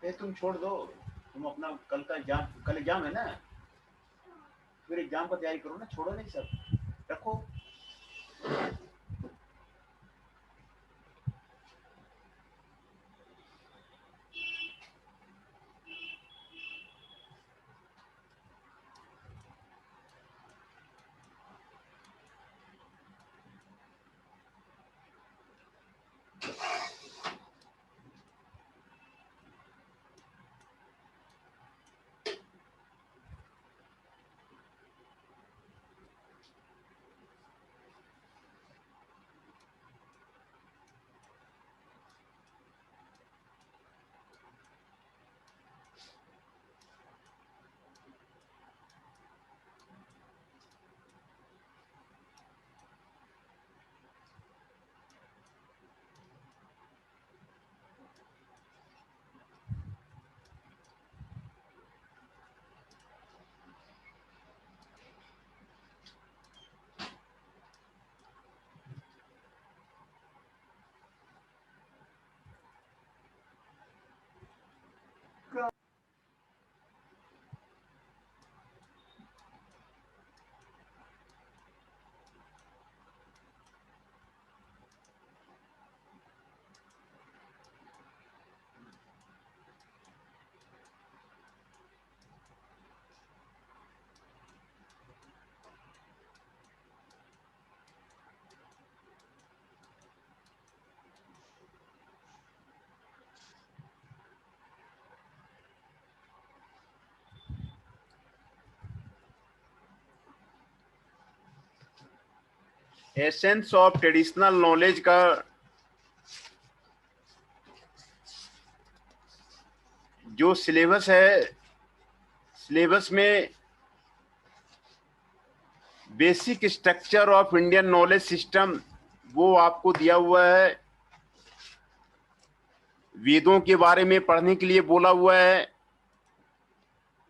ये तुम छोड़ दो, तुम अपना कल एग्जाम है ना, फिर एग्जाम का तैयारी करो ना, छोड़ो नहीं सब, रखो। एसेंस ऑफ ट्रेडिशनल नॉलेज का जो सिलेबस है, सिलेबस में basic structure of Indian knowledge system वो आपको दिया हुआ है। वेदों के बारे में पढ़ने के लिए बोला हुआ है,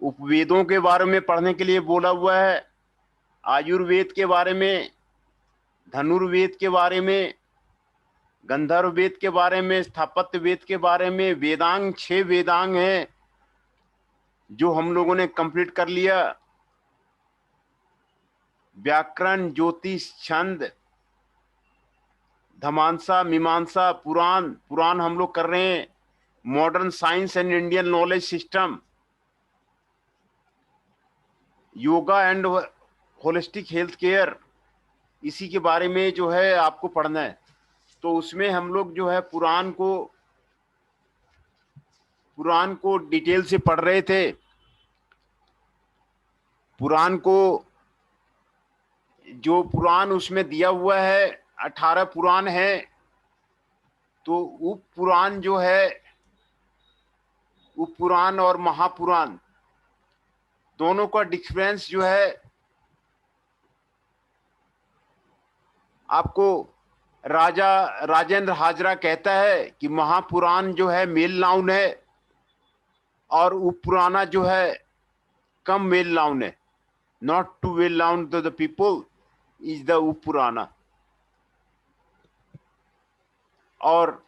उपवेदों के बारे में पढ़ने के लिए बोला हुआ है, आयुर्वेद के बारे में, धनुर्वेद के बारे में, गंधर्व वेद के बारे में, स्थापत्य वेद के बारे में। वेदांग 6 वेदांग हैं जो हम लोगों ने कंप्लीट कर लिया। व्याकरण, ज्योतिष, छंद, धमांसा, मीमांसा, पुराण हम लोग कर रहे हैं। Modern science and Indian knowledge system, yoga and holistic health care, इसी के बारे में जो है आपको पढ़ना है। तो उसमें हम लोग जो है पुराण को डिटेल से पढ़ रहे थे। पुराण को जो पुराण उसमें दिया हुआ है 18 पुराण है। तो उप पुराण जो है, उप पुराण और महापुराण दोनों का डिफरेंस जो है आपको राजेंद्र हाजरा कहता है कि महापुराण जो है मेल नाउन है और उपपुराना जो है कम मेल नाउन है। Not too well known to the people is the Upapurana. और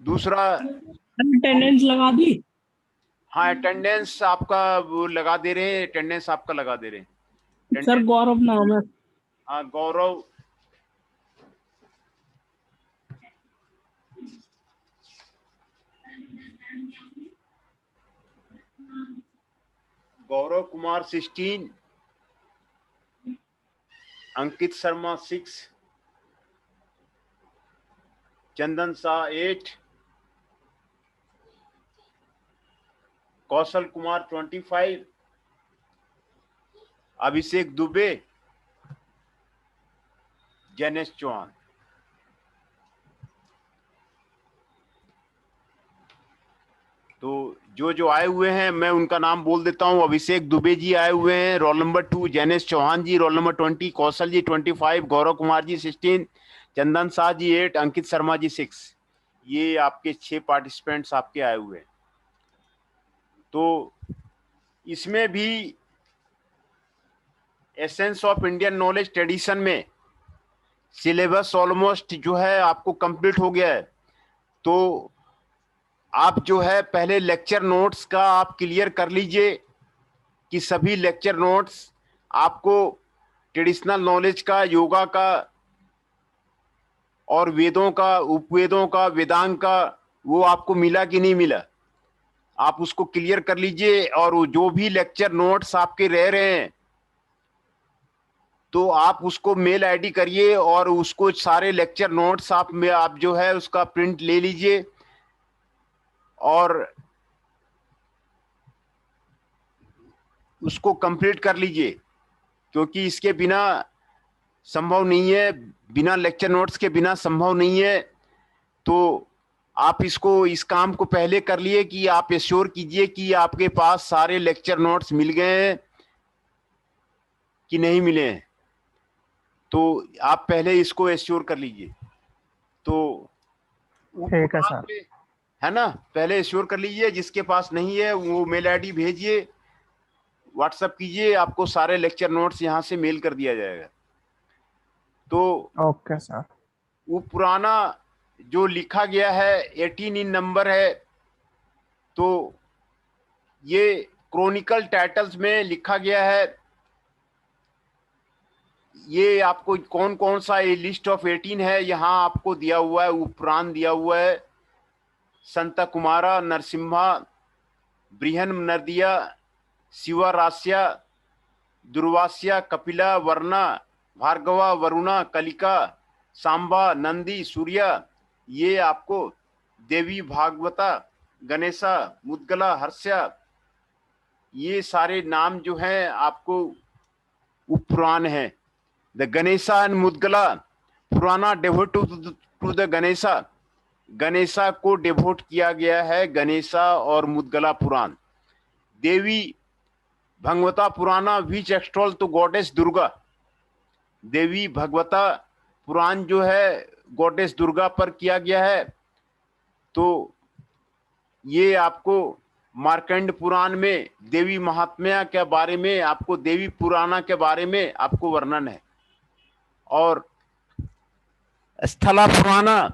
दूसरा, अटेंडेंस लगा दी। हाँ अटेंडेंस आपका वो लगा दे रहे हैं, अटेंडेंस आपका लगा दे रहे हैं। सर गौरव नाम है। हाँ गौरव, गौरव कुमार 16, अंकित शर्मा 6, चंदन शाह 8, कौशल कुमार 25, अभिषेक दुबे, जैनेश चौहान। तो जो आए हुए हैं मैं उनका नाम बोल देता हूं। अभिषेक दुबे जी आए हुए हैं, रोल नंबर 2। जैनेश चौहान जी रोल नंबर 20, कौशल जी 25, गौरव कुमार जी 16, चंदन शाह जी 8, अंकित शर्मा जी 6। ये आपके 6 पार्टिसिपेंट्स आपके आए हुए हैं। तो इसमें भी essence of Indian knowledge tradition में सिलेबस ऑलमोस्ट जो है आपको कंप्लीट हो गया है। तो आप जो है पहले लेक्चर नोट्स का आप क्लियर कर लीजिए कि सभी लेक्चर नोट्स आपको ट्रेडिशनल नॉलेज का, योगा का और वेदों का, उपवेदों का, वेदांग का, वो आपको मिला कि नहीं मिला, आप उसको क्लियर कर लीजिए। और वो जो भी लेक्चर नोट्स आपके रह रहे हैं तो आप उसको मेल आईडी करिए और उसको सारे लेक्चर नोट्स आप जो है उसका प्रिंट ले लीजिए और उसको कंप्लीट कर लीजिए, क्योंकि इसके बिना संभव नहीं है, बिना लेक्चर नोट्स के बिना संभव नहीं है। तो आप इसको, इस काम को पहले कर लिए कि आप एश्योर कीजिए कि आपके पास सारे लेक्चर नोट्स मिल गए हैं कि नहीं मिले हैं। तो आप पहले इसको एश्योर कर लीजिए। तो ठीक है सर। है ना, पहले एश्योर कर लीजिए। जिसके पास नहीं है वो मेल आईडी भेजिए, व्हाट्सएप कीजिए, आपको सारे लेक्चर नोट्स यहाँ से मेल कर दिया जाएगा। तो ओके सर। वो पुराना जो लिखा गया है 18 इन नंबर है, तो ये क्रॉनिकल टाइटल्स में लिखा गया है। ये आपको कौन कौन सा, ये लिस्ट ऑफ 18 है, यहाँ आपको दिया हुआ है, उपपुराण दिया हुआ है। संत कुमारा, नरसिम्हा, बृहन नरदिया, शिवरास्या, दुर्वास्या, कपिला, वर्णा, भार्गवा, वरुणा, कलिका, सांबा, नंदी, सूर्य, ये आपको देवी भागवता, गणेशा, मुद्गला, हर्ष्या, ये सारे नाम जो हैं आपको उपपुराण है। द गणेशा एंड मुद्गला पुराना devotee to the Ganesha, Ganesha को डेवोट किया गया है, गणेशा और मुद्गला पुराण। देवी भगवता पुराना विच एक्सटॉल टू गॉडेस दुर्गा, देवी भगवता पुराण जो है गॉडेस दुर्गा पर किया गया है। तो ये आपको मार्कंड पुराण में देवी महात्म्य के बारे में, आपको देवी पुराना के बारे में आपको वर्णन है। और स्थला पुराना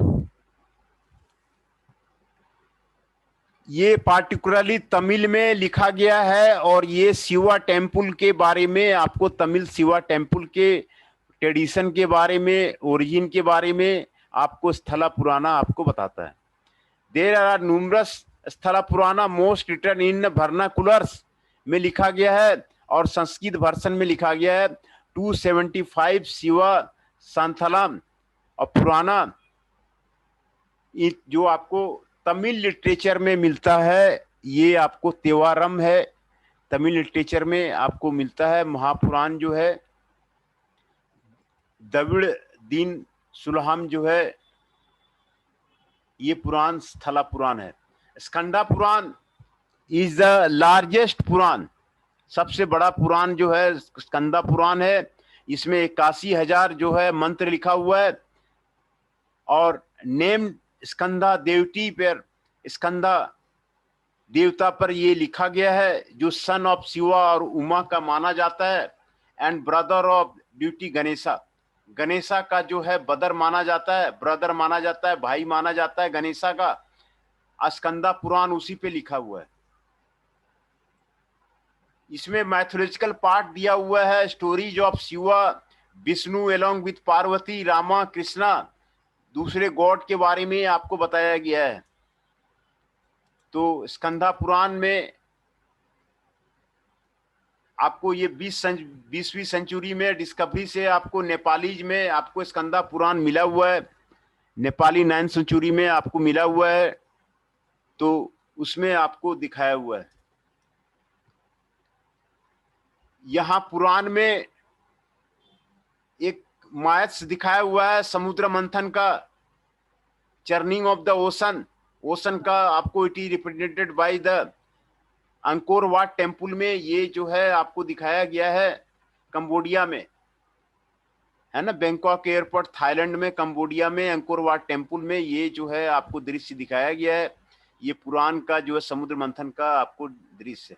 ये पार्टिकुलरली तमिल में लिखा गया है और ये शिवा टेम्पल के बारे में, आपको तमिल शिवा टेम्पल के ट्रेडिशन के बारे में, ओरिजिन के बारे में आपको स्थला पुराना आपको बताता है। देयर आर न्यूमरस स्थला पुराना, मोस्ट रिटर्न इन वर्नाकुलर्स में लिखा गया है और संस्कृत वर्षन में लिखा गया है। 275 शिवा सांथलम और पुराना, जो आपको तमिल लिटरेचर में मिलता है, ये आपको तेवारम है, तमिल लिटरेचर में आपको मिलता है। महापुराण जो है द्रविड़ दीन सुलहम जो है, ये पुराण स्थला पुराण है। स्कंदा पुराण इज द लार्जेस्ट पुराण, सबसे बड़ा पुराण जो है स्कंदा पुराण है। इसमें 81,000 जो है मंत्र लिखा हुआ है और नेम स्कंदा देवती पर, स्कंदा देवता पर ये लिखा गया है, जो सन ऑफ शिवा और उमा का माना जाता है, and brother of duty Ganesha, Ganesha का जो है ब्रदर माना जाता है, ब्रदर माना जाता है, भाई माना जाता है गणेशा का। स्कंदा पुराण उसी पे लिखा हुआ है। इसमें मैथोलॉजिकल पार्ट दिया हुआ है, stories of Shiva, Vishnu along with Parvati, Rama, Krishna, दूसरे गॉड के बारे में आपको बताया गया है। तो स्कंदा पुराण में आपको ये 20वीं सेंचुरी में डिस्कवरी से आपको नेपालीज में आपको स्कंदा पुराण मिला हुआ है, नेपाली 9th सेंचुरी में आपको मिला हुआ है। तो उसमें आपको दिखाया हुआ है। यहाँ पुराण में एक मायत्स दिखाया हुआ है समुद्र मंथन का, churning of the ocean, ocean का आपको it is represented by the Angkor Wat temple में, ये जो है आपको दिखाया गया है कंबोडिया में, है ना, बैंकॉक एयरपोर्ट थाईलैंड में, कंबोडिया में, अंकोर वाट टेम्पल में ये जो है आपको दृश्य दिखाया गया है। ये पुराण का जो है समुद्र मंथन का आपको दृश्य।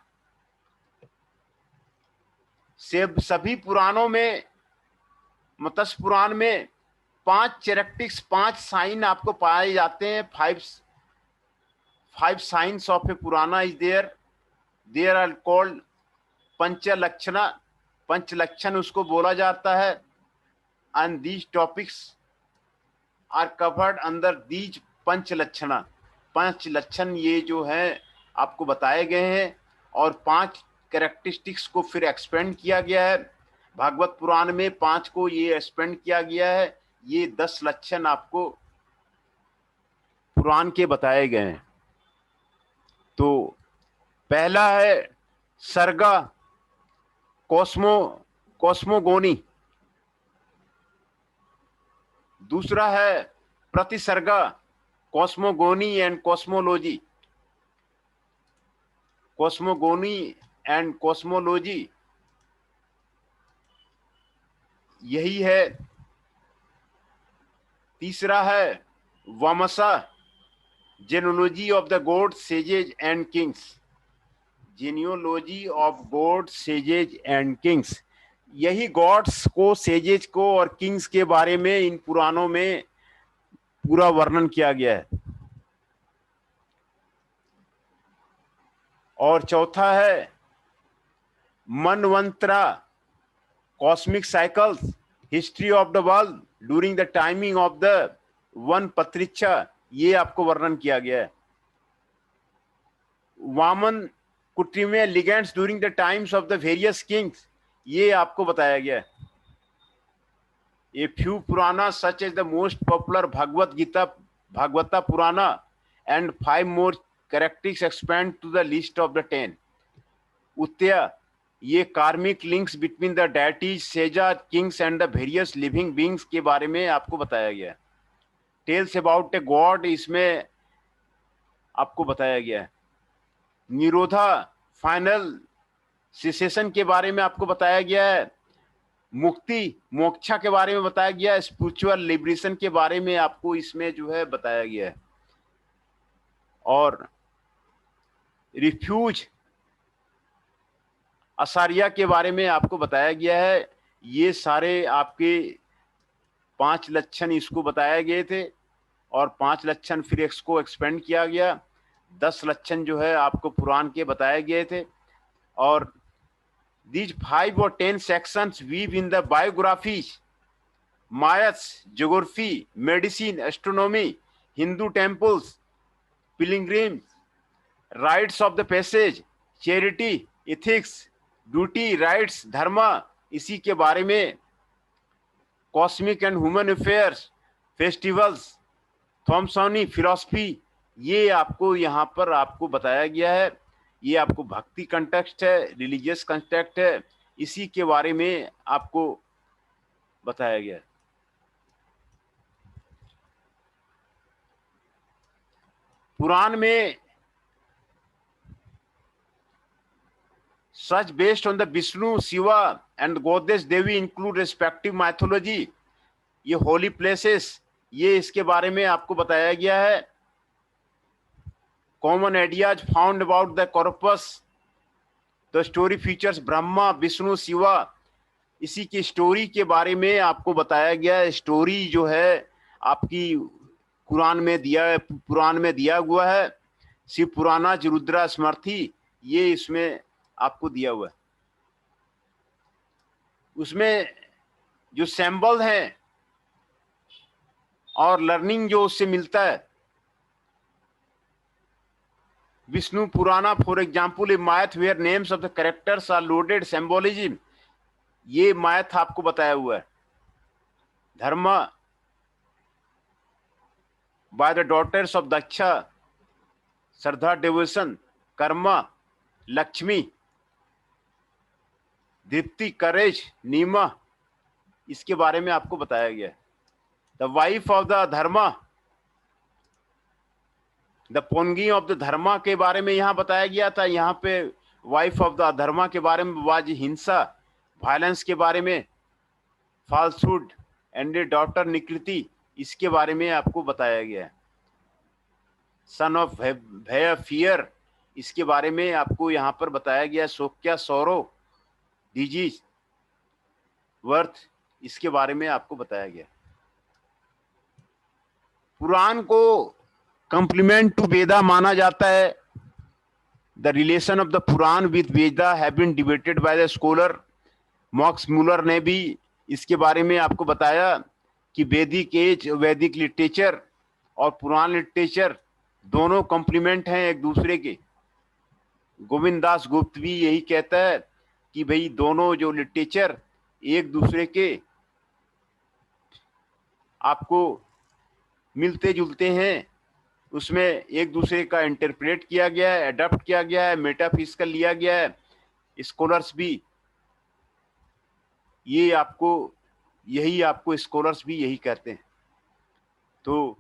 सभी पुराणों में, मत्स्य पुराण में 5 चैरेक्टिक्स, 5 साइन आपको पाए जाते हैं, 5 signs of a Purana is there. They are called पंचलक्षणा, पंचलक्षण उसको बोला जाता है. And these topics are covered under these पंचलक्षणा. पांच लक्षण ये जो है आपको बताए गए हैं और 5 कैरेक्टरिस्टिक्स को फिर एक्सपेंड किया गया है. भागवत पुराण में 5 को ये एक्सपेंड किया गया है. ये 10 लक्षण आपको पुराण के बताए गए हैं. तो पहला है सर्गा, कॉस्मोगोनी. दूसरा है Pratisarga, cosmogony and cosmology. Cosmogony and cosmology यही है. तीसरा है Vamsa, genealogy of the god, sages and kings. Genealogy of god, sages and kings. यही गॉड्स को, सेजेज को और किंग्स के बारे में इन पुराणों में पूरा वर्णन किया गया है. और चौथा है Manvantara, cosmic cycles, history of the world during the timing of the one पत्रिच्छा. ये आपको वर्णन किया गया है. वामन कुट्रीमे legends during the times of the various kings, ये आपको बताया गया है. A few Purana such as the most popular Bhagavad Gita, Bhagavata Purana and 5 more characteristics expand to the list of the 10. उत्तया, ये karmic links between the deities, Seja, Kings and the various living beings के बारे में आपको बताया गया है. टेल्स अबाउट ए गॉड, इसमें आपको बताया गया है. निरोधा, फाइनल सिसेशन के बारे में आपको बताया गया है. मुक्ति, मोक्षा के बारे में बताया गया है. स्पिरिचुअल लिबरेशन के बारे में आपको इसमें जो है बताया गया है. और रिफ्यूज, असारिया के बारे में आपको बताया गया है. ये सारे आपके 5 लक्षण इसको बताए गए थे और 5 लक्षण फिर इसको एक्सपेंड किया गया. 10 लक्षण जो है आपको पुराण के बताए गए थे. और these 5 or 10 sections weave in the biographies, myths, geography, medicine, astronomy, Hindu temples, pilgrims, rites of the passage, charity, ethics, duty, rights, dharma, इसी के बारे में. cosmic and human affairs, festivals, थॉमसॉनी, फिलॉसफी, ये आपको यहाँ पर आपको बताया गया है. ये आपको भक्ति कंटेक्स्ट है, रिलीजियस कंटेक्स्ट है, इसी के बारे में आपको बताया गया है. पुराण में such based on the Vishnu, Shiva and goddess Devi include respective mythology. ये होली प्लेसेस, ये इसके बारे में आपको बताया गया है. Common ideas found about the corpus, the story features Brahma, Vishnu, Shiva, इसी की स्टोरी के बारे में आपको बताया गया है. स्टोरी जो है आपकी पुराण में दिया हुआ है. शिव पुराना, रुद्रा स्मृति, ये इसमें आपको दिया हुआ है. उसमें जो सैंबल है और लर्निंग जो उससे मिलता है. Vishnu Purana, for example, a myth where names of the characters are loaded symbolism, ये मैथ आपको बताया हुआ है. Dharma, by the daughters of Daksha, Shraddha, devotion. Karma, Lakshmi, Deepti, करेज, नीमा, इसके बारे में आपको बताया गया है. The wife of the Dharma, the पोंगी ऑफ द धर्मा के बारे में यहाँ बताया गया था. यहाँ पे वाइफ ऑफ द धर्मा के बारे में वाज हिंसा, वायलेंस के बारे में. फाल्सहुड एंड ए डॉटर निकृति, इसके बारे में आपको बताया गया है. सन ऑफ भय, फियर, इसके बारे में आपको यहाँ पर बताया गया है. शोक्या, सौरो, डिजीज, वर्थ, इसके बारे में आपको बताया गया. पुराण को कंप्लीमेंट टू वेदा माना जाता है। The relation of the Purana with Veda have been debated by the scholar. Max Muller ने भी इसके बारे में आपको बताया कि वैदिक एज, वैदिक लिटरेचर और पुराण लिटरेचर दोनों कंप्लीमेंट हैं एक दूसरे के। गोविंद दास गुप्त भी यही कहता है कि भाई दोनों जो लिटरेचर एक दूसरे के आपको मिलते जुलते हैं, उसमें एक दूसरे का इंटरप्रेट किया गया है, अडॉप्ट किया गया है, मेटाफिजिकल लिया गया है। स्कॉलर्स भी ये आपको स्कॉलर्स भी यही कहते हैं। तो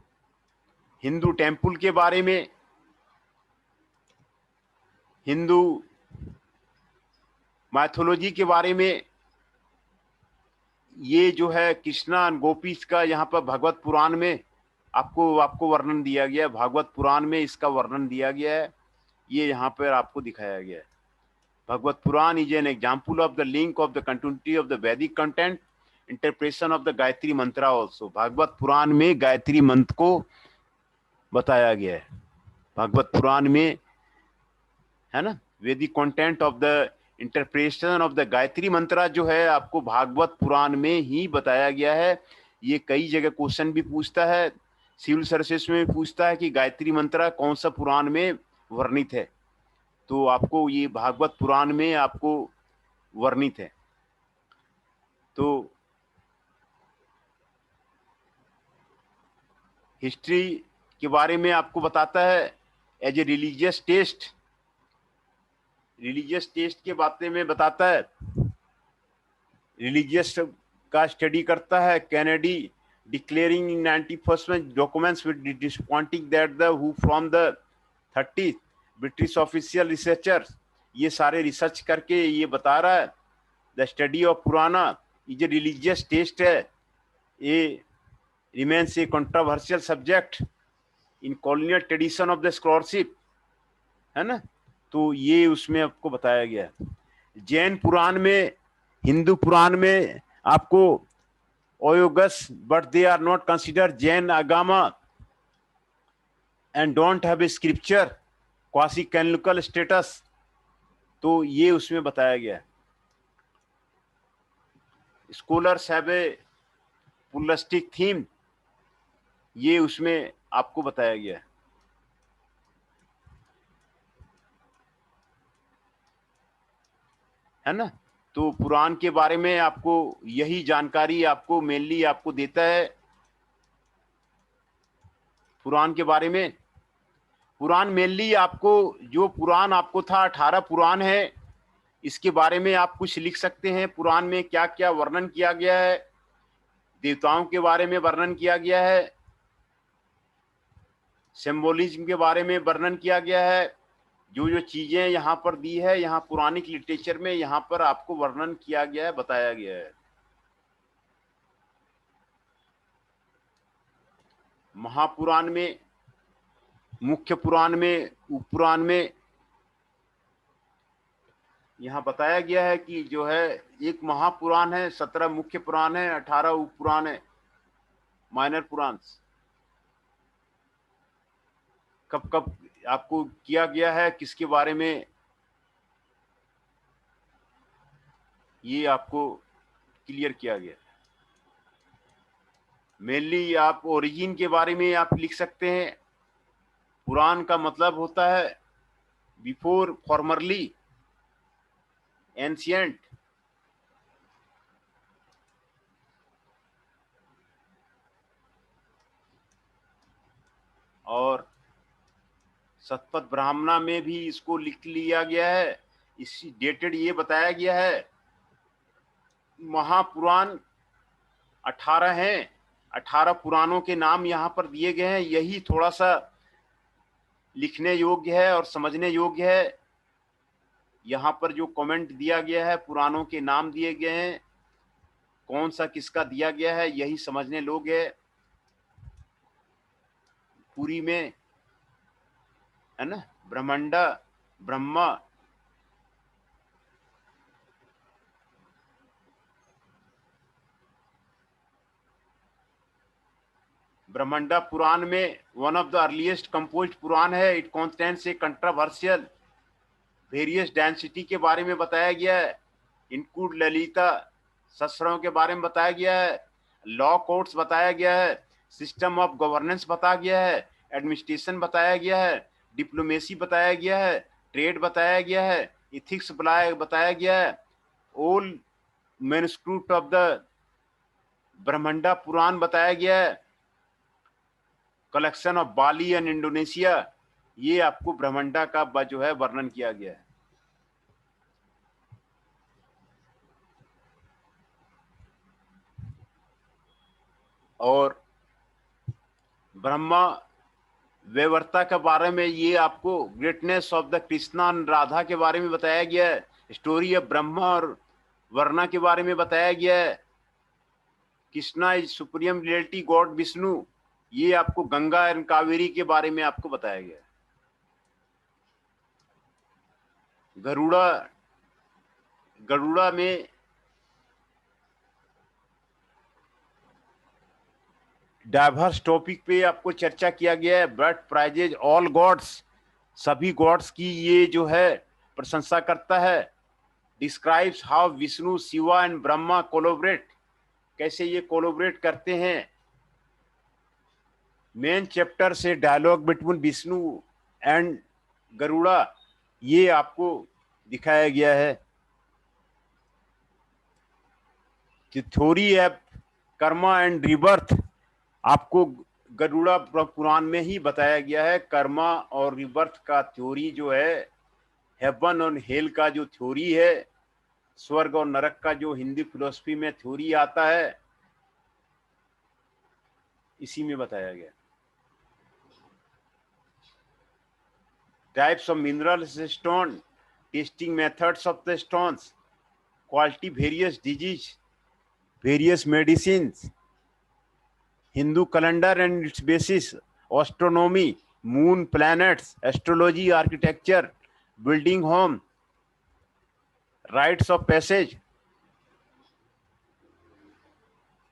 हिंदू टेम्पल के बारे में, हिंदू माइथोलॉजी के बारे में, ये जो है कृष्णा एंड गोपीज का यहाँ पर भगवत पुराण में आपको वर्णन दिया गया है। भागवत पुराण में इसका वर्णन दिया गया है, ये यहाँ पर आपको दिखाया गया है। Bhagavata Purana is an example of the link of the continuity of the Vedic content, interpretation of the Gayatri mantra also. Bhagavata Purana में गायत्री मंत्र को बताया गया है। भागवत पुराण में है ना, Vedic content of the interpretation of the Gayatri mantra जो है आपको भागवत पुराण में ही बताया गया है। ये कई जगह क्वेश्चन भी पूछता है, सिविल सर्विसेज में पूछता है कि गायत्री मंत्रा कौन सा पुराण में वर्णित है, तो आपको ये भागवत पुराण में आपको वर्णित है। तो हिस्ट्री के बारे में आपको बताता है एज ए रिलीजियस टेस्ट के बारे में बताता है। रिलीजियस का स्टडी करता है। कैनेडी डिक्लेयरिंग इन 91st में documents with disappointing that the who from the 30 British official researchers, ये सारे रिसर्च करके ये बता रहा है द स्टडी ऑफ पुराना इज ए रिलीजियस टेस्ट है। ये remains A controversial subject in colonial tradition of the scholarship, है ना। तो ये उसमें आपको बताया गया है। जैन पुराण में, हिंदू पुराण में आपको ओयोगस, but they are not consider Jain Agama and don't have a scripture quasi canonical status, तो ये उसमें बताया गया है। Scholars have a pluralistic theme, ये उसमें आपको बताया गया है ना। तो पुराण के बारे में आपको यही जानकारी आपको मेनली आपको देता है। पुराण के बारे में, पुराण मेनली आपको, जो पुराण आपको था 18 पुराण है, इसके बारे में आप कुछ लिख सकते हैं। पुराण में क्या क्या वर्णन किया गया है, देवताओं के बारे में वर्णन किया गया है, सिंबोलिज्म के बारे में वर्णन किया गया है। जो जो चीजें यहाँ पर दी है, यहाँ पुरानिक लिटरेचर में यहाँ पर आपको वर्णन किया गया है, बताया गया है। महापुराण में, मुख्य पुराण में, उपपुराण में यहाँ बताया गया है कि जो है एक महापुराण है, 17 मुख्य पुराण है, 18 उपपुराण है, माइनर पुराण। कब कब आपको किया गया है, किसके बारे में, ये आपको क्लियर किया गया। मेनली आप ओरिजिन के बारे में आप लिख सकते हैं। पुराण का मतलब होता है बिफोर, फॉर्मरली, एंशियंट। और शतपथ ब्राह्मणा में भी इसको लिख लिया गया है, इसी डेटेड ये बताया गया है। महापुराण 18 हैं, 18 पुराणों के नाम यहाँ पर दिए गए हैं। यही थोड़ा सा लिखने योग्य है और समझने योग्य है। यहाँ पर जो कमेंट दिया गया है, पुराणों के नाम दिए गए हैं, कौन सा किसका दिया गया है, यही समझने योग्य है। पूरी में है ना, ब्रह्मांडा, ब्रह्मा, ब्रह्मंडा पुराण में one of the earliest composed Purana है। It contains a controversial various density के बारे में बताया गया है। इंक्लूड ललिता शस्त्रों के बारे में बताया गया है। लॉ कोर्ट्स बताया गया है। सिस्टम ऑफ गवर्नेंस बताया गया है। एडमिनिस्ट्रेशन बताया गया है। डिप्लोमेसी बताया गया है। ट्रेड बताया गया है। इथिक्स बताया गया है। ऑल मैन्युस्क्रिप्ट ऑफ द ब्रह्मंडा पुराण बताया गया है। Collection of Bali and Indonesia, ये आपको ब्रह्मंडा का जो है वर्णन किया गया है। और ब्रह्मा वैवर्ता के बारे में ये आपको greatness of the Krishna and Radha के बारे में बताया गया है। स्टोरी ऑफ ब्रह्मा और वर्णा के बारे में बताया गया है। Krishna is supreme reality God Vishnu, ये आपको गंगा एंड कावेरी के बारे में आपको बताया गया है। गरुड़ा में डाइवर्स टॉपिक पे आपको चर्चा किया गया है। बट प्राइजेज ऑल गॉड्स, सभी गॉड्स की ये जो है प्रशंसा करता है। Describes how Vishnu Shiva and Brahma collaborate, कैसे ये कोलैबोरेट करते हैं। मेन चैप्टर से dialogue between Vishnu and Garuda, ये आपको दिखाया गया है। Theory of karma and rebirth आपको गरुड़ा पुराण में ही बताया गया है। कर्मा और रिबर्थ का थ्योरी जो है, हेवन और हेल का जो थ्योरी है, स्वर्ग और नरक का जो हिंदी फिलोसफी में थ्योरी आता है, इसी में बताया गया। Types of minerals stone, testing methods of the stones, quality various disease, various medicines, Hindu calendar and its basis, astronomy, moon, planets, astrology, architecture, building home, rites of passage,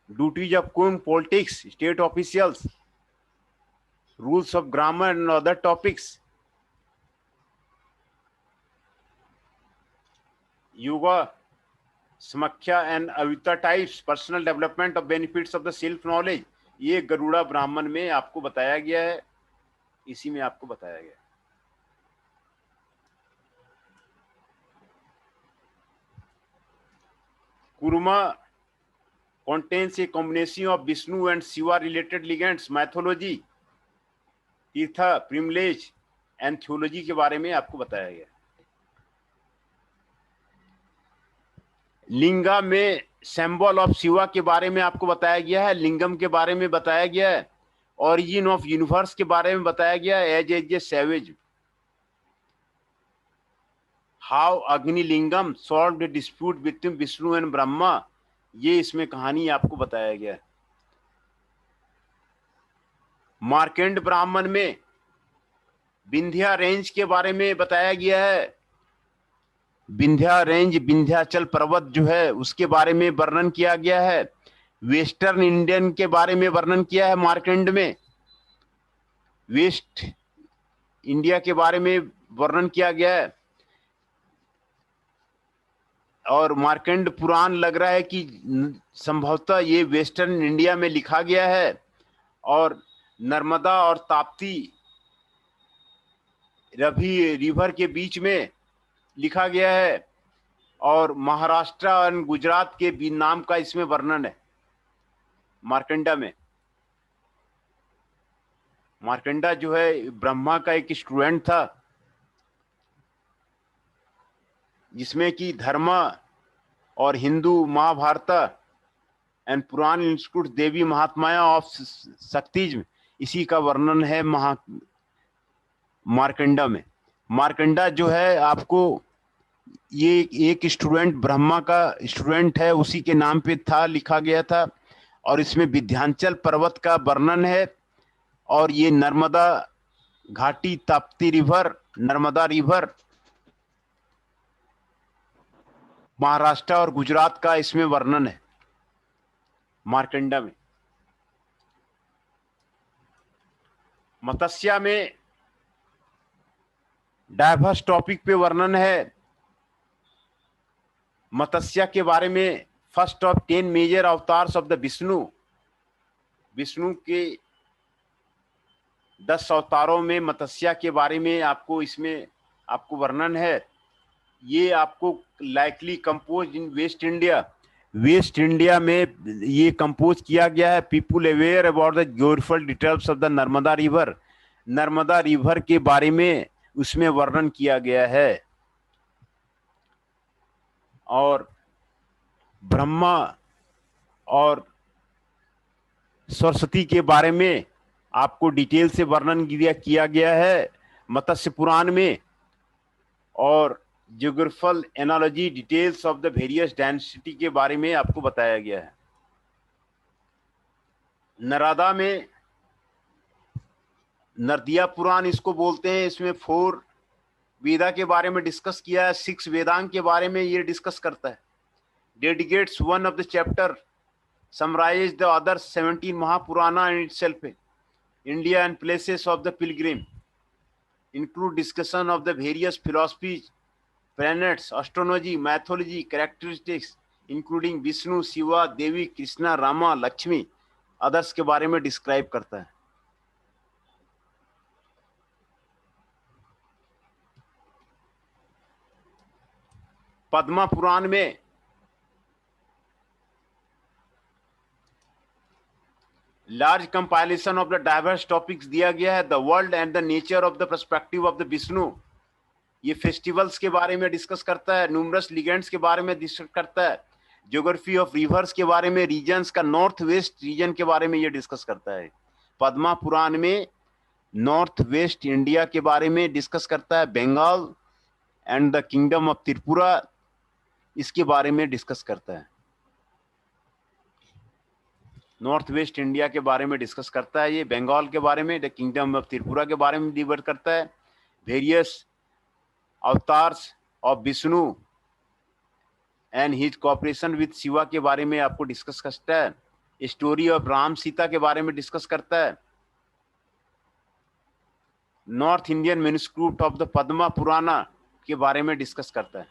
duties of queen, politics, state officials, rules of grammar and other topics, yoga, Samkhya and Advaita types, personal development of benefits of the self knowledge, ये गरुड़ा ब्राह्मण में आपको बताया गया है। इसी में आपको बताया गया। Kurma contains a combination of Vishnu and Shiva related ligands, mythology, Tirtha, privilege and theology के बारे में आपको बताया गया। लिंगा में सिंबल ऑफ शिवा के बारे में आपको बताया गया है। लिंगम के बारे में बताया गया है। ओरिजिन ऑफ यूनिवर्स के बारे में बताया गया है। As a savage, how Agnilingam solve the dispute between Vishnu and Brahma, ये इसमें कहानी आपको बताया गया है। मार्केंड ब्राह्मण में विंध्या रेंज के बारे में बताया गया है। विंध्या रेंज, विंध्याचल पर्वत जो है, उसके बारे में वर्णन किया गया है। वेस्टर्न इंडियन के बारे में वर्णन किया है मार्केंड में। वेस्ट इंडिया के बारे में वर्णन किया गया है। और मार्केंड पुराण लग रहा है कि संभवतः ये वेस्टर्न इंडिया में लिखा गया है और नर्मदा और ताप्ती रवि रिवर के बीच में लिखा गया है। और महाराष्ट्र और गुजरात के भी नाम का इसमें वर्णन है मार्कंडा में। मार्कंडा जो है ब्रह्मा का एक स्टूडेंट था, जिसमें कि धर्म और Hindu Mahabharata and Purana institute Devi Mahatmya of Shaktism, इसी का वर्णन है मार्कंडा में। मार्कंडा जो है आपको ये एक स्टूडेंट, ब्रह्मा का स्टूडेंट है, उसी के नाम पे था, लिखा गया था। और इसमें विंध्याचल पर्वत का वर्णन है। और ये नर्मदा घाटी, ताप्ती रिवर, नर्मदा रिवर, महाराष्ट्र और गुजरात का इसमें वर्णन है मार्कंडा में। मत्स्य में डाइवर्स टॉपिक पे वर्णन है। मत्स्य के बारे में first of 10 major avatars of the Vishnu, Vishnu के 10 अवतारों में मत्स्य के बारे में आपको इसमें आपको वर्णन है। ये आपको लाइकली कंपोज इन वेस्ट इंडिया, वेस्ट इंडिया में ये कंपोज किया गया है। People aware about the geographical details of the Narmada river, Narmada river के बारे में उसमें वर्णन किया गया है। और ब्रह्मा और सरस्वती के बारे में आपको डिटेल से वर्णन किया गया है मत्स्य पुराण में। और geographical analogy details of the various dynasty के बारे में आपको बताया गया है। नर्मदा में नर्दिया पुराण इसको बोलते हैं। इसमें 4 वेदा के बारे में डिस्कस किया है, 6 वेदांग के बारे में ये डिस्कस करता है। Dedicates one of the chapter, summarise the other 17 Mahapurana in itself, India and places of the pilgrim, include discussion of the various philosophies, planets, astronomy, mythology, characteristics including Vishnu, Shiva, Devi, Krishna, Rama, Lakshmi, others के बारे में डिस्क्राइब करता है। पद्मा पुराण में large compilation of the diverse topics दिया गया है। The world and the nature of the perspective of the Vishnu, ये फेस्टिवल्स के बारे में डिस्कस करता है। न्यूमरस लिगेंड्स के बारे में डिस्कस करता है। ज्योग्राफी ऑफ रिवर्स के बारे में, रीजन्स का नॉर्थ वेस्ट रीजन के बारे में ये डिस्कस करता है। पद्मा पुराण में नॉर्थ वेस्ट इंडिया के बारे में डिस्कस करता है। Bengal and the kingdom of Tripura, इसके बारे में डिस्कस करता है। नॉर्थ वेस्ट इंडिया के बारे में डिस्कस करता है ये, बंगाल के बारे में, द किंगडम ऑफ त्रिपुरा के बारे में डिबेट करता है। Various avatars of Vishnu and his cooperation with Shiva के बारे में आपको डिस्कस करता है। स्टोरी ऑफ राम सीता के बारे में डिस्कस करता है। North Indian manuscript of the Padma पुराना के बारे में डिस्कस करता है।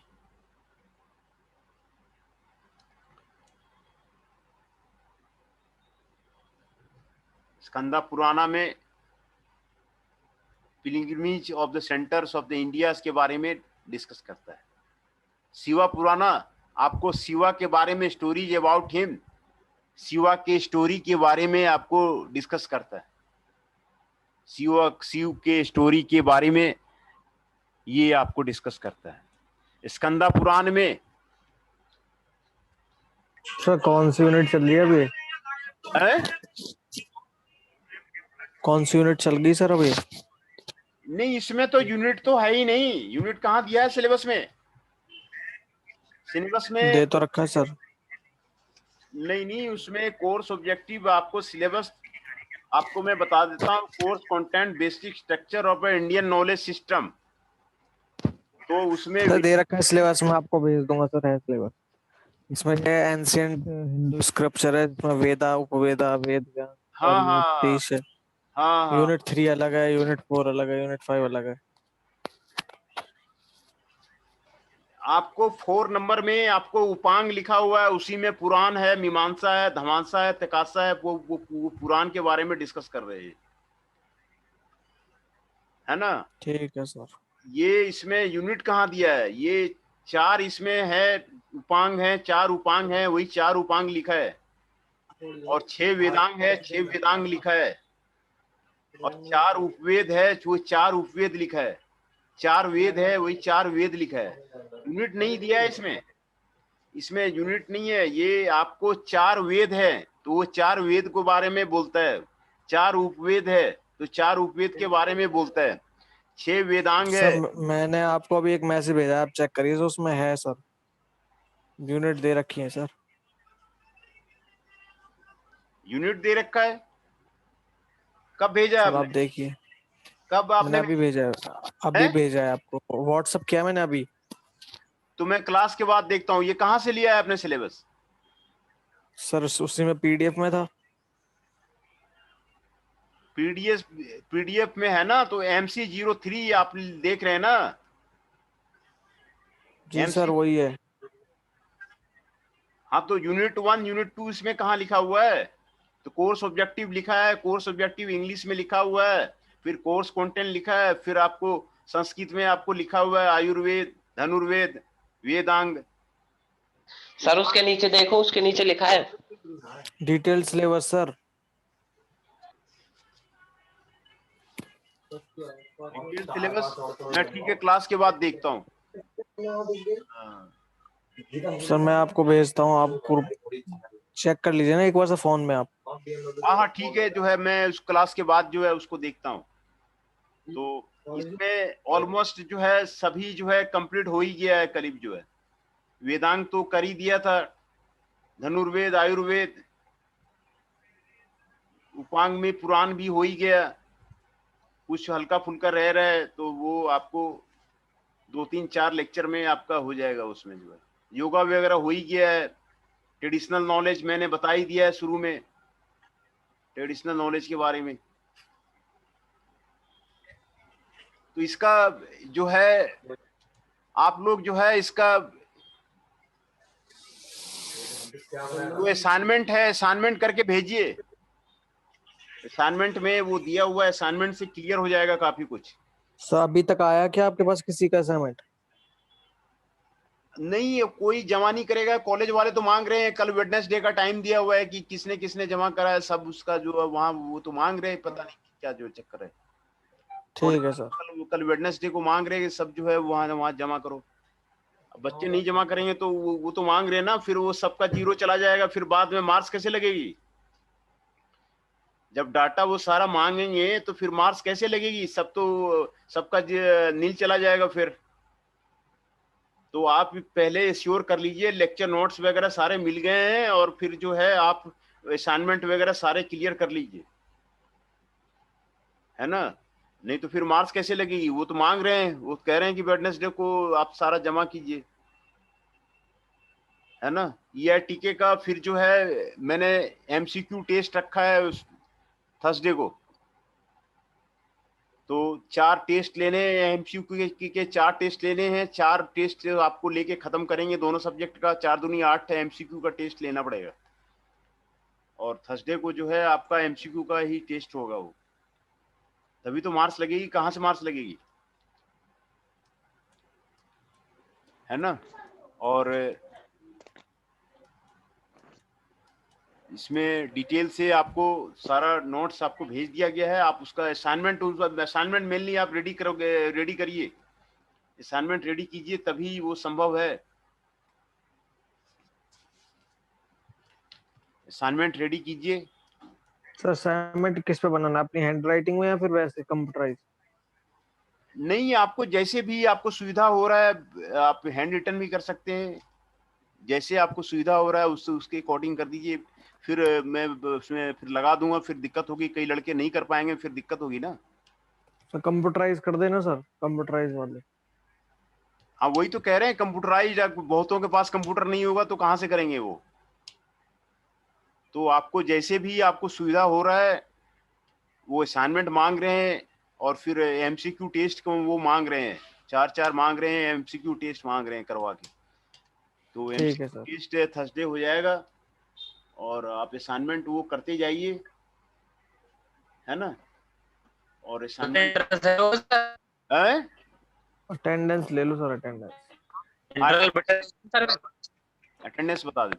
स्कंदा पुराना में pilgrimage of the centres of the India के बारे में डिस्कस करता है। शिवा पुराना आपको शिवा के बारे में, स्टोरीज अबाउट हिम, शिवा के स्टोरी के बारे में आपको डिस्कस करता है। शिव के स्टोरी के बारे में ये आपको डिस्कस करता है। स्कंदा पुराण में सर कौन सी यूनिट चल रही है अभी? कौन सी यूनिट चल गई सर अभी? नहीं, इसमें तो यूनिट तो है ही नहीं। यूनिट कहाँ दिया है सिलेबस में? सिलेबस में दे तो रखा है सर। नहीं, उसमें कोर्स ऑब्जेक्टिव आपको सिलेबस आपको मैं बता देता हूँ। Course content, basic structure of Indian knowledge system, तो उसमें सर दे रखा है सिलेबस, में आपको भेज दूंगा सर। है सिलेबस इसमें एंशिएंट हिंदू स्क्रिप्चर है, इसमें वेदा, उपवेदा, वेद ज्ञान, हाँ, 23 है। हाँ, यूनिट 3 अलग है, यूनिट 4 अलग है, यूनिट 5 अलग है। आपको 4 नंबर में आपको उपांग लिखा हुआ है, उसी में पुराण है, मीमांसा है, धमांसा है, तकासा है। वो पुराण के बारे में डिस्कस कर रहे हैं, है ना? ठीक है सर। ये इसमें यूनिट कहाँ दिया है? ये 4 इसमें है, उपांग है, 4 उपांग है, वही 4 उपांग लिखा है। और 6 वेदांग है, 6 वेदांग लिखा है। और 4 उपवेद है, वो 4 उपवेद लिखा है। 4 वेद है, वही 4 वेद लिखा है। यूनिट नहीं दिया है इसमें, इसमें यूनिट नहीं है। ये आपको 4 वेद है तो वो 4 वेद के बारे में बोलता है। 4 उपवेद है तो 4 उपवेद के बारे में बोलता है। 6 वेदांग है। सर मैंने आपको अभी एक मैसेज भेजा है, आप चेक करिए, तो उसमें है सर, यूनिट दे रखी है सर। यूनिट दे रखा है? कब भेजा सर आप आपने? देखिए, कब मैंने आपने? अभी भेजा है, अभी भेजा है आपको, व्हाट्सएप किया मैंने अभी। तो मैं क्लास के बाद देखता हूँ। ये कहाँ से लिया है आपने सिलेबस? सर उसी में पीडीएफ में था। पीडीएफ में है ना, तो MC03 आप देख रहे हैं ना? जी सर वही है। हाँ, तो यूनिट 1 यूनिट 2 इसमें कहाँ लिखा हुआ है? तो कोर्स ऑब्जेक्टिव लिखा है, कोर्स ऑब्जेक्टिव इंग्लिश में लिखा हुआ है, फिर कोर्स कंटेंट लिखा है, फिर आपको संस्कृत में आपको लिखा हुआ है आयुर्वेद, धनुर्वेद, वेदांग। सर उसके नीचे देखो, उसके नीचे लिखा है डिटेल सिलेबस सर। सिलेबस मैं ठीक है क्लास के बाद देखता हूँ। सर मैं आपको भेजता हूँ, आप चेक कर लीजिए ना एक बार से फोन में आप। हाँ हाँ ठीक है, जो है मैं उस क्लास के बाद जो है उसको देखता हूँ। तो इसमें ऑलमोस्ट जो है सभी जो है कंप्लीट हो ही गया है करीब। जो है वेदांग तो कर ही दिया था, धनुर्वेद, आयुर्वेद, उपांग में पुराण भी हो ही गया, कुछ हल्का फुल्का रह रहा है, तो वो आपको 2-3-4 लेक्चर में आपका हो जाएगा। उसमें जो है योगा वगैरह हो ही गया है, ट्रेडिशनल नॉलेज मैंने बता ही दिया है शुरू में, ट्रेडिशनल नॉलेज के बारे में। तो इसका जो है आप लोग जो है इसका जो असाइनमेंट है, असाइनमेंट करके भेजिए। असाइनमेंट में वो दिया हुआ है, असाइनमेंट से क्लियर हो जाएगा काफी कुछ। सर अभी तक आया क्या आपके पास किसी का असाइनमेंट? नहीं, कोई जमा नहीं करेगा, कॉलेज वाले तो मांग रहे हैं। कल वेडनेसडे का टाइम दिया हुआ है कि किसने किसने जमा करा है, सब उसका जो है वहाँ वो तो मांग रहे हैं, पता नहीं क्या जो चक्कर है। ठीक है सर। कल वेडनेसडे को मांग रहे हैं सब जो है वहाँ जमा करो। अब बच्चे नहीं जमा करेंगे तो वो तो मांग रहे हैं ना, फिर वो सबका जीरो चला जाएगा, फिर बाद में मार्क्स कैसे लगेगी? जब डाटा वो सारा मांगेंगे तो फिर मार्क्स कैसे लगेगी? सबका नील चला जाएगा फिर। तो आप पहले श्योर कर लीजिए लेक्चर नोट्स वगैरह सारे मिल गए हैं, और फिर जो है आप असाइनमेंट वगैरह सारे क्लियर कर लीजिए, है ना? नहीं तो फिर मार्क्स कैसे लगेगी? वो तो मांग रहे हैं, वो कह रहे हैं कि वेडनेसडे को आप सारा जमा कीजिए, है ना? EITK का फिर जो है मैंने MCQ टेस्ट रखा है थर्सडे को, तो 4 टेस्ट लेने हैं, MCQ के 4 टेस्ट लेने हैं। 4 टेस्ट आपको लेके खत्म करेंगे दोनों सब्जेक्ट का, 4 दूनी 8 है, MCQ का टेस्ट लेना पड़ेगा। और थर्सडे को जो है आपका MCQ का ही टेस्ट होगा, वो तभी तो मार्क्स लगेगी। कहाँ से मार्क्स लगेगी, है ना? और इसमें डिटेल से आपको सारा नोट्स आपको भेज दिया गया है। आप उसका असाइनमेंट मेनली आप रेडी करोगे, रेडी करिए, असाइनमेंट रेडी कीजिए, तभी वो संभव है। असाइनमेंट रेडी कीजिए। सर असाइनमेंट किस पे बनाना है, अपनी हैंड राइटिंग में या फिर वैसे कंप्यूटराइज? नहीं, आपको जैसे भी आपको सुविधा हो रहा है, आप हैंड रिटन भी कर सकते हैं, जैसे आपको सुविधा हो रहा है उसके अकॉर्डिंग कर दीजिए। फिर मैं उसमें फिर लगा दूंगा, फिर दिक्कत होगी, कई लड़के नहीं कर पाएंगे, फिर दिक्कत होगी ना। सर कंप्यूटराइज कर देना सर, कंप्यूटराइज वाले। हाँ वही तो कह रहे हैं, कंप्यूटराइज। बहुतों के पास कंप्यूटर नहीं होगा तो कहाँ से करेंगे वो। तो आपको जैसे भी आपको सुविधा हो रहा है, वो असाइनमेंट मांग रहे हैं, और फिर MCQ टेस्ट को वो मांग रहे हैं, 4 मांग रहे हैं, MCQ टेस्ट मांग रहे हैं करवा के। तो ठीक है MCQ सर। टेस्ट थर्सडे हो जाएगा, और आप असाइनमेंट वो करते जाइए, है ना? और असाइनमेंट अटेंडेंस ले लो सर, अटेंडेंस। अटेंडेंस बता दो।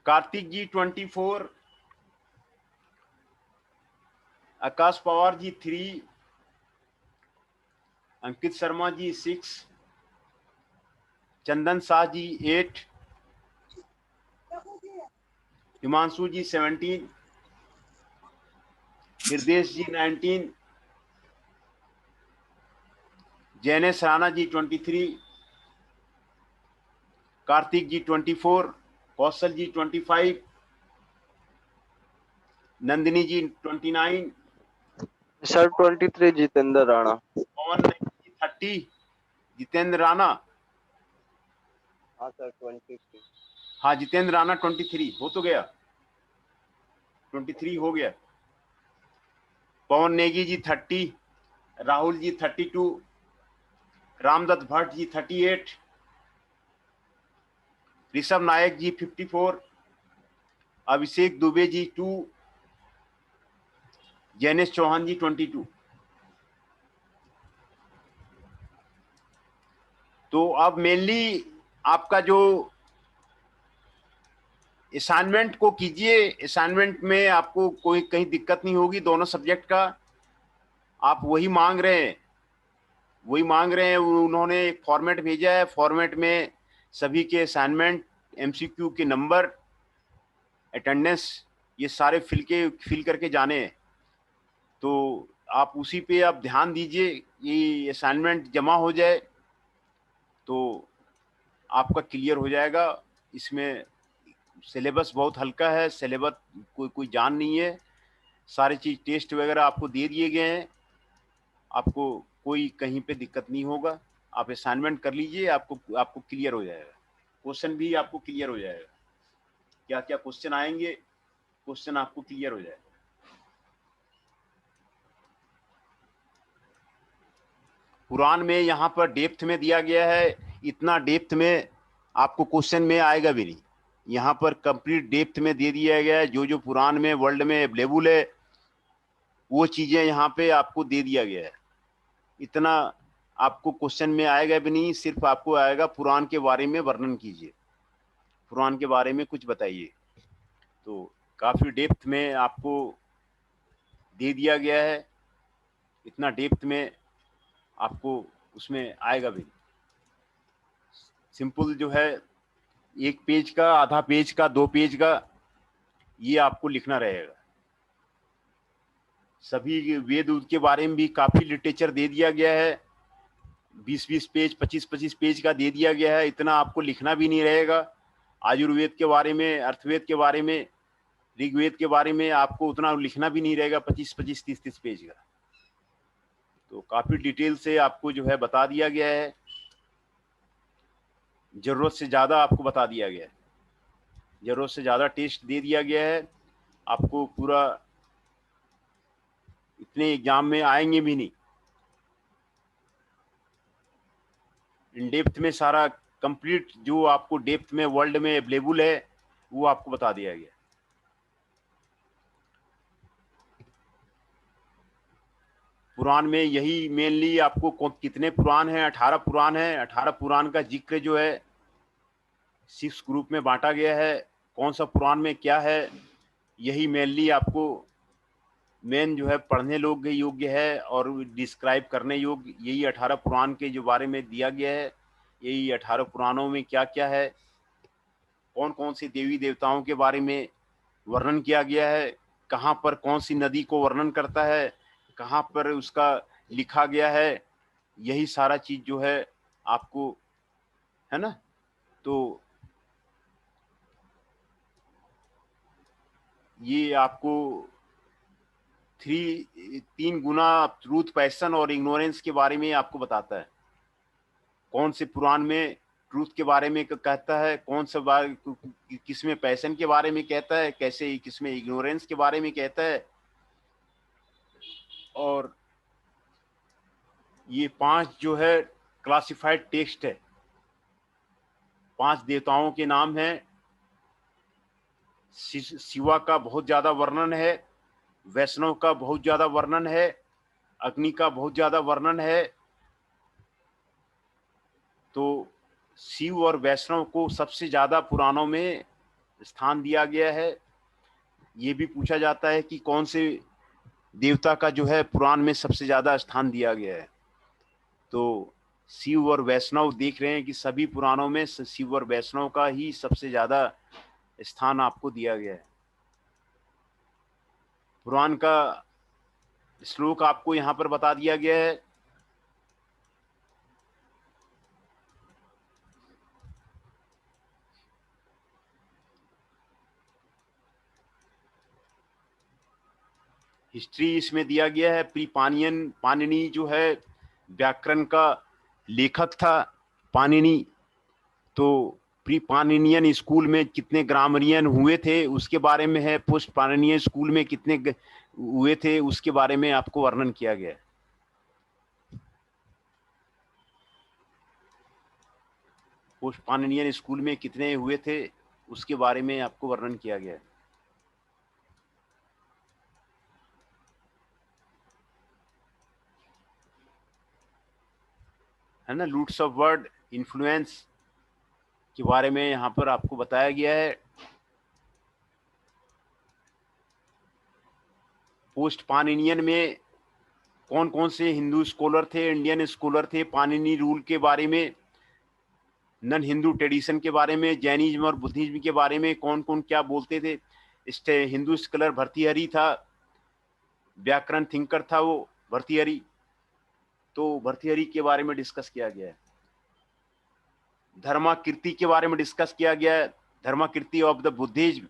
कार्तिक जी 24, आकाश पवार जी 3, अंकित शर्मा जी 6, चंदन शाह जी 8, हिमांशु जी 17, हृदेश जी 19, जैनेश राणा जी 23, कार्तिक जी 24, कौशल जी 25, नंदिनी जी 29, सर 23 जितेंद्र राणा, पवन जी 30, जितेंद्र राणा। हाँ सर 23। हाँ जितेंद्र राणा 23 हो तो गया, 23 हो गया। पवन नेगी जी 30, राहुल जी 32, रामदत्त भट्ट जी 38, ऋषभ नायक जी 54, अभिषेक दुबे जी 2, जैनेश चौहान जी 22। तो अब मेनली आपका जो असाइनमेंट को कीजिए, असाइनमेंट में आपको कोई कहीं दिक्कत नहीं होगी। दोनों सब्जेक्ट का आप वही मांग रहे हैं, वही मांग रहे हैं। उन्होंने एक फॉर्मेट भेजा है, फॉर्मेट में सभी के असाइनमेंट, एमसीक्यू के नंबर, अटेंडेंस, ये सारे फिल करके जाने हैं। तो आप उसी पे आप ध्यान दीजिए, ये असाइनमेंट जमा हो जाए तो आपका क्लियर हो जाएगा। इसमें सिलेबस बहुत हल्का है, सिलेबस कोई जान नहीं है, सारी चीज़ टेस्ट वगैरह आपको दे दिए गए हैं, आपको कोई कहीं पे दिक्कत नहीं होगा। आप असाइनमेंट कर लीजिए, आपको आपको क्लियर हो जाएगा। क्वेश्चन भी आपको क्लियर हो जाएगा, क्या क्या क्वेश्चन आएंगे, क्वेश्चन आपको क्लियर हो जाएगा। कुरान में यहाँ पर डेप्थ में दिया गया है, इतना डेप्थ में आपको क्वेश्चन में आएगा भी नहीं। यहाँ पर कंप्लीट डेप्थ में दे दिया गया है, जो जो कुरान में वर्ल्ड में अवेलेबल है वो चीजें यहाँ पे आपको दे दिया गया है। इतना आपको क्वेश्चन में आएगा भी नहीं, सिर्फ आपको आएगा कुरान के बारे में वर्णन कीजिए, कुरान के बारे में कुछ बताइए। तो काफी डेप्थ में आपको दे दिया गया है, इतना डेप्थ में आपको उसमें आएगा भी नहीं। सिंपल जो है 1 पेज का, आधा पेज का, 2 पेज का, ये आपको लिखना रहेगा। सभी वेद के बारे में भी काफी लिटरेचर दे दिया गया है, 20-20 पेज, 25-25 पेज का दे दिया गया है। इतना आपको लिखना भी नहीं रहेगा। आयुर्वेद के बारे में, अर्थवेद के बारे में, ऋग्वेद के बारे में आपको उतना लिखना भी नहीं रहेगा, 25-25, 30-30 पेज का। तो काफी डिटेल से आपको जो है बता दिया गया है, जरूरत से ज्यादा आपको बता दिया गया है, जरूरत से ज्यादा टेस्ट दे दिया गया है आपको। पूरा इतने एग्जाम में आएंगे भी नहीं, इन डेप्थ में सारा कंप्लीट जो आपको डेप्थ में वर्ल्ड में अवेलेबल है वो आपको बता दिया गया। पुराण में यही मेनली आपको कितने पुराण हैं, 18 पुराण हैं। 18 पुराण का जिक्र जो है 6 ग्रुप में बांटा गया है। कौन सा पुराण में क्या है, यही मेनली आपको मेन जो है पढ़ने योग्य है और डिस्क्राइब करने योग्य, यही 18 पुराण के जो बारे में दिया गया है। यही 18 पुराणों में क्या क्या है, कौन कौन सी देवी देवताओं के बारे में वर्णन किया गया है, कहाँ पर कौन सी नदी को वर्णन करता है, कहाँ पर उसका लिखा गया है, यही सारा चीज जो है आपको है ना। तो ये आपको 3 गुना ट्रूथ, पैशन और इग्नोरेंस के बारे में आपको बताता है। कौन से पुराण में ट्रूथ के बारे में कहता है, कौन सा किसमें पैशन के बारे में कहता है, कैसे किसमें इग्नोरेंस के बारे में कहता है। और ये 5 जो है क्लासिफाइड टेक्स्ट है, 5 देवताओं के नाम हैं। शिवा का बहुत ज्यादा वर्णन है, वैष्णव का बहुत ज्यादा वर्णन है, अग्नि का बहुत ज्यादा वर्णन है। तो शिव और वैष्णव को सबसे ज्यादा पुराणों में स्थान दिया गया है। ये भी पूछा जाता है कि कौन से देवता का जो है पुराण में सबसे ज्यादा स्थान दिया गया है। तो शिव और वैष्णव देख रहे हैं कि सभी पुराणों में शिव और वैष्णव का ही सबसे ज्यादा स्थान आपको दिया गया है। पुराण का श्लोक आपको यहाँ पर बता दिया गया है। हिस्ट्री इसमें दिया गया है। पाणिनि जो है व्याकरण का लेखक था पाणिनि। तो प्री पाणिनियन स्कूल में कितने ग्रामरियन हुए थे उसके बारे में है। पोस्ट पाणिनियन स्कूल में कितने हुए थे उसके बारे में आपको वर्णन किया गया है। पोस्ट पाणिनियन स्कूल में कितने हुए थे उसके बारे में आपको वर्णन किया गया है ना। रूट्स ऑफ वर्ड इन्फ्लुएंस के बारे में यहाँ पर आपको बताया गया है। पोस्ट पाणिनियन में कौन कौन से हिंदू स्कॉलर थे, इंडियन स्कॉलर थे, पाणिनि रूल के बारे में, नन हिंदू ट्रेडिशन के बारे में, जैनिज्म और बुद्धिज्म के बारे में कौन कौन क्या बोलते थे। हिंदू स्कॉलर भर्तृहरि था, व्याकरण थिंकर था वो भर्तृहरि। तो भर्तृहरि के बारे में डिस्कस किया गया है। धर्माकीर्ति के बारे में डिस्कस किया गया है। धर्माकीर्ति ऑफ द बुद्धिज्म